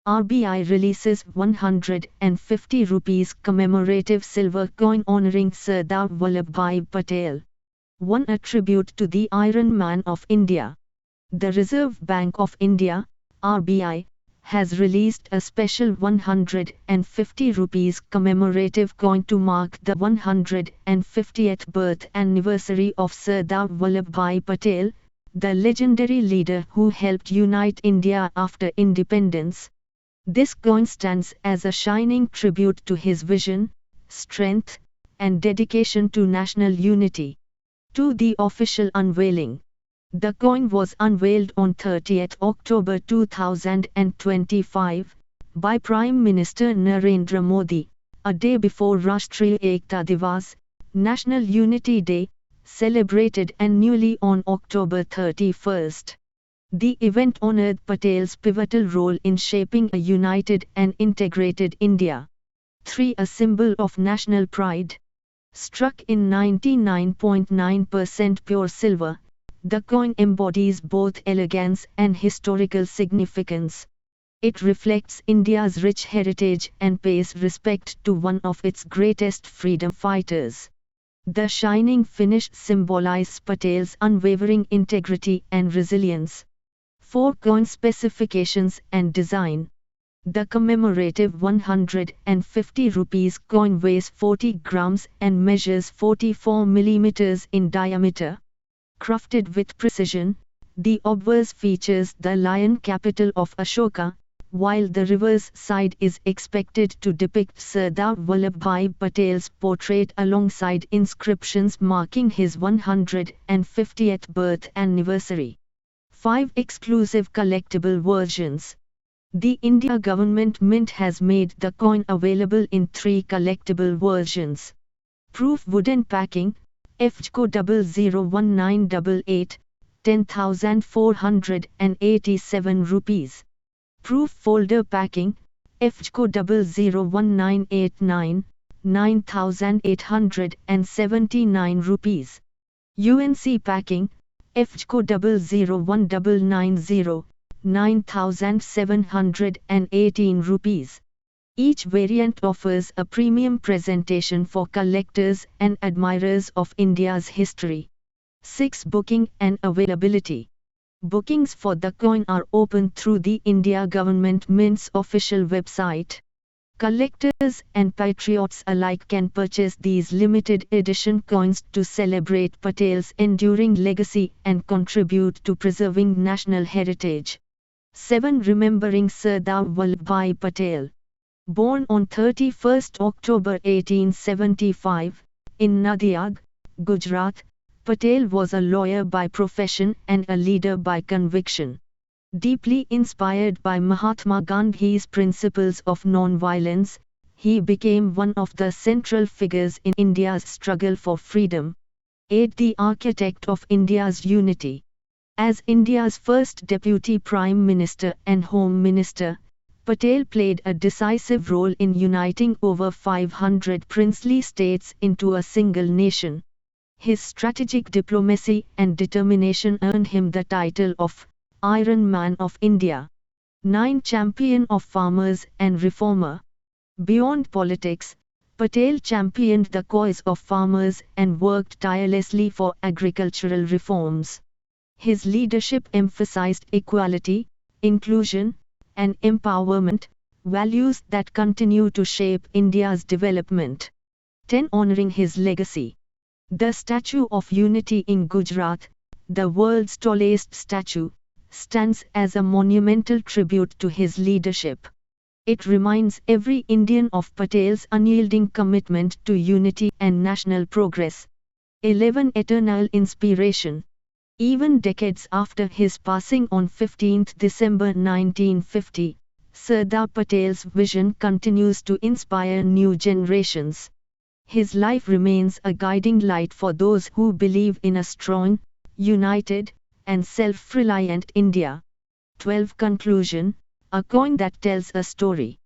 RBI releases 150 rupees commemorative silver coin honoring Sardar Vallabhbhai Patel. One a tribute to the Iron Man of India. The Reserve Bank of India, RBI, has released a special 150 rupees commemorative coin to mark the 150th birth anniversary of Sardar Vallabhbhai Patel, the legendary leader who helped unite India after independence. This coin stands as a shining tribute to his vision, strength, and dedication to national unity. To the official unveiling. The coin was unveiled on 30th October 2025 by Prime Minister Narendra Modi, a day before Rashtriya Ekta Diwas, National Unity Day, celebrated annually on October 31st. The event honored Patel's pivotal role in shaping a united and integrated India. 3. A symbol of national pride. Struck in 99.9% pure silver, the coin embodies both elegance and historical significance. It reflects India's rich heritage and pays respect to one of its greatest freedom fighters. The shining finish symbolizes Patel's unwavering integrity and resilience. 4. Coin specifications and design. The commemorative 150 rupees coin weighs 40 grams and measures 44 millimeters in diameter. Crafted with precision, the obverse features the lion capital of Ashoka, while the reverse side is expected to depict Sardar Vallabhbhai Patel's portrait alongside inscriptions marking his 150th birth anniversary. 5. Exclusive collectible versions. The India Government Mint has made the coin available in 3 collectible versions. Proof wooden packing, FJCO 001988, 10,487 rupees. Proof folder packing, FJCO 001989, 9,879 rupees. UNC packing, FJCO 001990, 9,718 rupees. Each variant offers a premium presentation for collectors and admirers of India's history. 6. Booking and availability. Bookings for the coin are open through the India Government Mint's official website. Collectors and patriots alike can purchase these limited edition coins to celebrate Patel's enduring legacy and contribute to preserving national heritage. 7. Remembering Sardar Vallabhbhai Patel. Born on 31st October 1875, in Nadiad, Gujarat, Patel was a lawyer by profession and a leader by conviction. Deeply inspired by Mahatma Gandhi's principles of non-violence, he became one of the central figures in India's struggle for freedom. 8. The architect of India's unity. As India's first Deputy Prime Minister and Home Minister, Patel played a decisive role in uniting over 500 princely states into a single nation. His strategic diplomacy and determination earned him the title of Iron Man of India. 9. Champion of farmers and reformer. Beyond politics, Patel championed the cause of farmers and worked tirelessly for agricultural reforms. His leadership emphasized equality, inclusion, and empowerment, values that continue to shape India's development. 10. Honoring his legacy. The Statue of Unity in Gujarat, the world's tallest statue, stands as a monumental tribute to his leadership. It reminds every Indian of Patel's unyielding commitment to unity and national progress. 11. Eternal inspiration. Even decades after his passing on 15 December 1950, Sardar Patel's vision continues to inspire new generations. His life remains a guiding light for those who believe in a strong, united, and self-reliant India. 12. Conclusion. A coin that tells a story.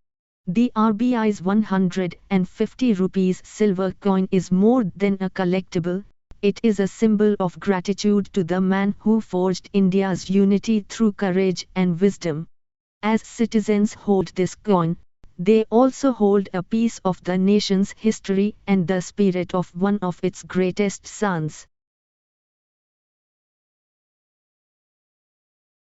The RBI's 150 rupees silver coin is more than a collectible, it is a symbol of gratitude to the man who forged India's unity through courage and wisdom. As citizens hold this coin, they also hold a piece of the nation's history and the spirit of one of its greatest sons.